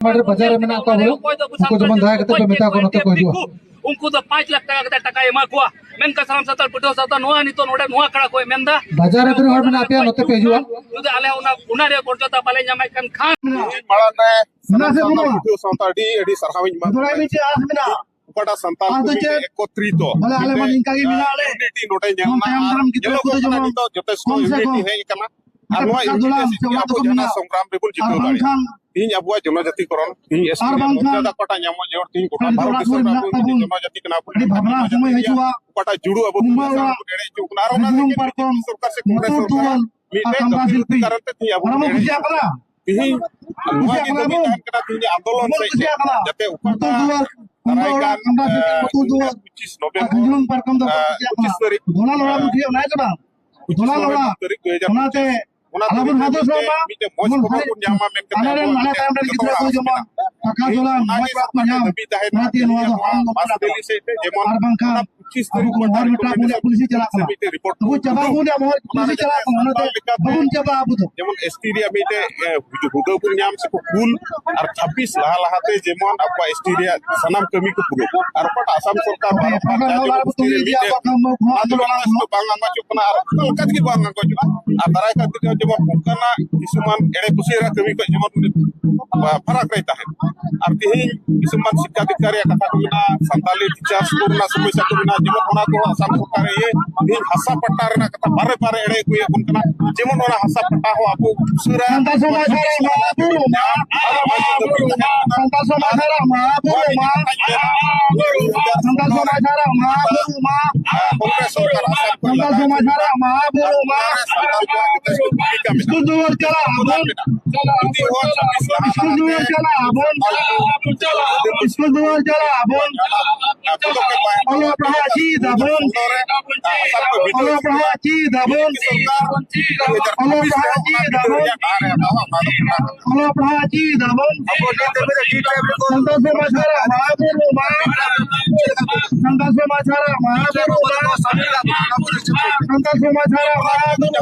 बाजार में उनको जमन दाया करते पे मेता को नते को हिजुआ उनको तो 5 लाख टका एमा को मेन का साम सतल पटो सता नोआ नितो नोडे नोआ कड़ा को मेंदा बाजार रे हर में आपे नते पे हिजुआ जुदे आले उना रे कोरजोता पाले न्यामाय kan खान माला ने सना से वीडियो संताडी एडी सरहाविन मा दुराई में आस मिना pada santal ko ekotrito bala ale man inka gi mina ale unity note nyama jelo ko to jote so unity he kana arwa unity se abu jana संग्राम rebul jitu dari ᱤᱧ ᱟᱵᱚᱣᱟᱜ ᱡᱚᱱᱚᱡᱟᱛᱤ ᱠᱚᱨᱚᱱ ᱤᱧ ST ᱢᱚᱨᱡᱟᱫᱟ ᱠᱚᱴᱟ ᱧᱟᱢᱚᱜ ᱡᱚᱲ ᱛᱤᱧ ᱜᱚᱴᱟ ᱵᱷᱟᱨᱚᱛ ᱫᱤᱥᱚᱢ ᱨᱮ ᱡᱚᱱᱚᱡᱟᱛᱤ ᱠᱟᱱᱟ ᱵᱚᱱ भावना समय हिजुआ ᱠᱚᱴᱟ ᱡᱩᱲᱩ ᱟᱵᱚ ᱮᱲᱮ ᱪᱩᱠ ᱱᱟ ᱨᱚᱱᱟ सरकार से कांग्रेस सरकार मीटे कारण ते ती ᱟᱵᱚ बुझिया कला ᱛᱤᱦᱤᱧ ᱱᱚᱣᱟ ᱜᱮ ᱫᱟᱹᱵᱤ ᱛᱟᱦᱮᱱ ᱠᱟᱱᱟ ᱛᱤᱦᱤᱧ आंदोलन से जाते ᱩᱯᱟᱨ ᱫᱟᱨᱟᱭᱠᱟᱱ 25 नवंबर 25 तारीख धोला लोड़ा बुझिया नाय कबा धोला लोड़ा ओनाते alabun hadu sama मीटे मौज खबर को ᱧᱟᱢᱟ ᱢᱮᱱᱛᱮ ᱟᱞᱮ ᱢᱟᱱᱮ ᱛᱟᱭᱚᱢ ᱨᱮ ᱜᱤᱫᱽᱨᱟᱹ ᱠᱚ ᱡᱚᱢᱟ ᱴᱟᱠᱟ ᱡᱚᱞᱟ ᱢᱚᱡᱽ ᱵᱟᱠᱚ ᱧᱟᱢ ᱚᱱᱟᱛᱮ ᱱᱚᱣᱟ ᱫᱚ ᱟᱢ ᱫᱚ ᱫᱤल्ली से जेमन ᱟᱨ ᱵᱟᱝᱠᱷᱟᱱ 25 तारीख को हर मिटा बोले पुलिस चला कला मीटे रिपोर्ट वो चबा बोले मोर पुलिस चला कला ओनाते बबुन चबा आबु तो जेमन एसटी रे मीटे हुदो को ᱧᱟᱢ से को कुल और 26 लाहा लाहाते जेमन आपका एसटी रे सनाम कमी को पुरो और पट आसाम सरकार भारत मीटे आंदोलन को बांगा चुकना और कत की बांगा को चुका आ दाराय का जेमन बुकना किसुमान एड़े कुसेरा कमी को जेमन फरक रहता है और तिहिन किसुमान शिक्षा अधिकारी कथा को ना संताली टीचर्स को ना समस्या को ना जेमन ओना को आसाम सरकार ये तिहिन हसा पट्टा रे ना कथा बारे बारे एड़े को ये बुकना जेमन ओना हसा पट्टा हो आपको सुरा संता समाचार महापुरु संता समाचार महापुरु संता समाचार महापुरु कांग्रेस सरकार संता समाचार महापुरु स्कूल दूर चला बोल स्कूल दूर चला बोल स्कूल दूर चला बोल Allah Prahaji Dabon Allah Prahaji Dabon Allah Prahaji Dabon Allah Prahaji Dabon Santa Samachara Mahaburu Santa Samachara Mahaburu Santa Samachara Mahaburu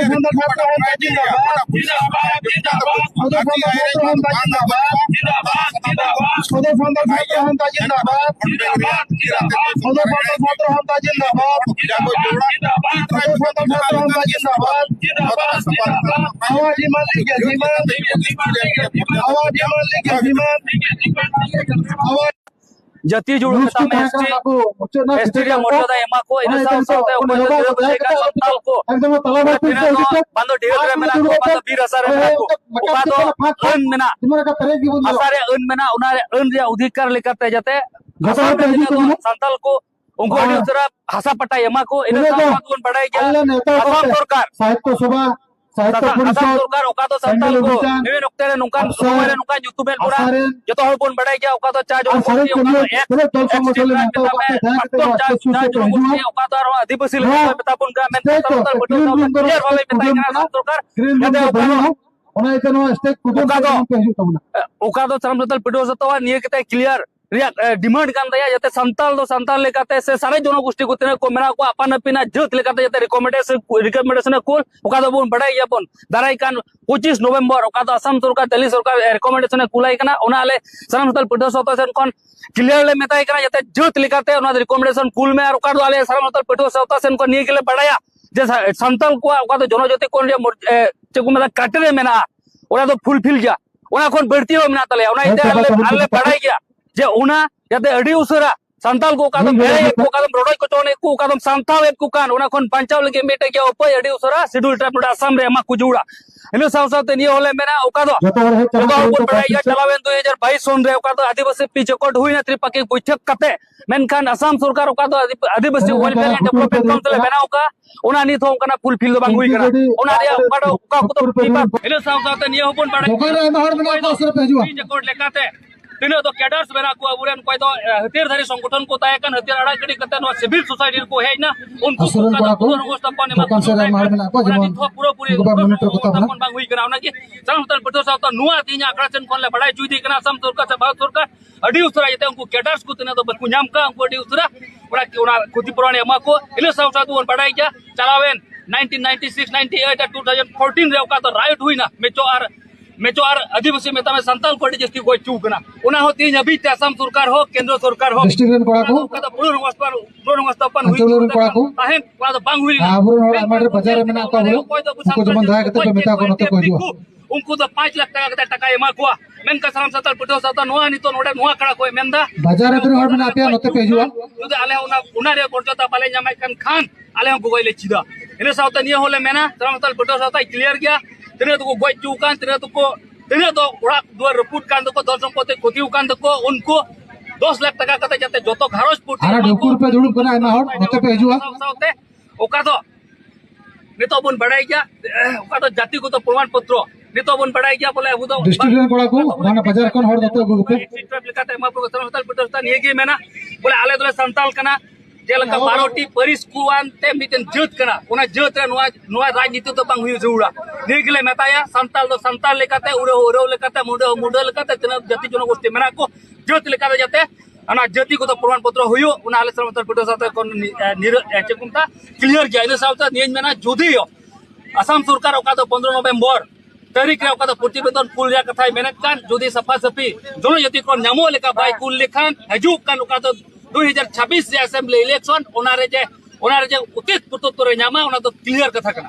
Santa Samachara जति जुड़ एसटी रे मर्यादा एमा को इन साथ ऊपर का संताल को बंदो ढेर रे मेना को बंदो 20,000 मेना को ओका तो अन मेना हसारे अन मेना उनारे अन रे अधिकार लेकाते जाते संताल को उनको दूसरा हसा पट्टा एमा को इन साथ को बढ़ाई गया असम सरकार साहित्य सभा साहित्य असम सरकार ओका तो संताल को निवे नक्ते रे नुकान सोमवार रे नुकान यूट्यूब पूरा जतो हर कोन बढ़ाई गया ओका तो चा जो ओका तो आदिवासी लोग बतापुन का मेन संताल बटो क्लियर होवे बताई ना सरकार ओना इतनो स्टेट ओका तो संताल बटो सतो निये केते क्लियर डिमांड कान दया जते संताल लेकाते से सारे जनगोष्ठी को तेने को मेना को अपन पिना जत लेकाते जते रिकमेंडेशन कोल ओका दो बोन बडाई यापन दाराई कान 25 नवंबर ओका दो असम सरकार दिल्ली सरकार रिकमेंडेशन कुलाई कना ओना ले सनाम संताल पिडो सतोसन कोन क्लियर ले मेताई कना जते जत लेकाते ओना रिकमेंडेशन कुल में और ओका दो आले सनाम संताल पिडो सतोसन को निये केले बडाया जे संताल को ओका दो जनजाति कोन रे चेकु मेना काटरे मेना ओना तो फुलफिल गया ओना कोन बढ़ती हो मेना तले ओना इते आले बडाई गया जे उना याते अडी उसरा संताल को कादम भेड़े को कादम रोडोय को चोने को कादम संताव एक को कान उना कोन पंचाव लगे मेटे के उपाय अडी उसरा शेड्यूल ट्राइब असम रे मा कुजुड़ा इनो सावसाते नि होले मेना ओका दो को बड़ाई या चलावेन 2022 सन रे ओका दो आदिवासी पिचकोट हुई ना त्रिपाकी बैठक कते मेनखान असम सरकार ओका दो आदिवासी वेलफेयर एंड डेवलपमेंट काउंसिल बेना ओका उना नि थो कना फुल फिल बांग हुई कना उना रे ओका दो को तो इनो सावसाते नि होपन बड़ाई पिचकोट लेकाते तीनों तो कैडर्स बना को अबुरन कोई तो हथियारधारी संगठन को तायकन हथियार अड़ा कड़ी करते नो सिविल सोसाइटी को है ना उनको का पाने में पूरा पूरी अपन बांग हुई करा ना कि संस्थान पटो सा तो नुआ तीना आकड़ाचन कोन ले बड़ाई जुदी कना असम सरकार से भारत सरकार अडी उसरा जते उनको कैडर्स को तीना तो बकु नाम का उनको अडी उसरा बड़ा कि उना खुदी पुराने एमा को इले सावसा तो बड़ाई क्या चलावेन 1996 98 2014 रे का तो राइट हुई ना मेचो आर मेचो और आदिवासी मेता में संताल को जस्ती को चूकना उना हो तीन अभी असम सरकार हो केंद्र सरकार हो डिस्ट्रिक्ट रेन कोड़ा को का पुनर्वास अपन हुई अंचल रेन कोड़ा को आहें का बांग हुई आबुर और हमारे बाजार में ना को उनको जमन दाय कते मेता को नते को दियो उनको तो 5 लाख टका टका एमा को मेन का साम सताल पिटो सता नोआ नि तो नोडे नोआ कड़ा को मेंदा बाजार रे हर में आपिया नते पे जुआ जुदे आले उना रे कोटा पाले ᱧᱟᱢᱟᱭ ᱠᱟᱱ खान आले हम गोइले चिदा इन साउता निया होले मेना साम सताल पिटो सता क्लियर गया तेरे तो गोइ चुकान तेरे तो ओड़ा दुआर रपुट कान को दल संपत्ति कोतिउ कान को उनको 10 लाख टका कते जते जतो घारोज पुट आरा ढोकुर पे दुड़ुब कना आइमा हर नते पे जुआ साउते ओका तो नितो बन बड़ाई गया ओका तो जाति को तो प्रमाण पत्र नितो बन बड़ाई गया बोले अबु तो डिस्ट्रिक्ट रेन कोड़ा को माना बाजार कोन हर नते को पे ट्रैप लेकाते मा प्रो सताल पिटो सता निये गे मेना बोले आले दोले संताल कना जेलका बारोटी परिस कुआन ते मिटेन जत कना उना जत रे नोआ राजनीति तो बांग हुई जरूरा निगले मेताया संताल दो संताल लेकाते उरो लेकाते मुडो लेकाते तना जाति जन गोष्ठी मेना को जत लेकाते जाते अना जाति को तो प्रमाण पत्र हुयो उना आले संताल पिटो सता कोन निर चकुमता क्लियर गया इन सावता नियन मेना जोदियो असम सरकार ओका तो 15 नवंबर तारीख रे ओका तो प्रतिवेदन कुल रे कथा मेनत कान जोदि सफा सफी दोनो जाति को नामो लेका बाय कुल लेखान हजुक कान ओका तो 2026 जे असेंबली इलेक्शन ओनारे जे उचित प्रत्युत्तर ᱧᱟᱢᱟ ᱚᱱᱟ ᱫᱚ क्लियर कथा कना।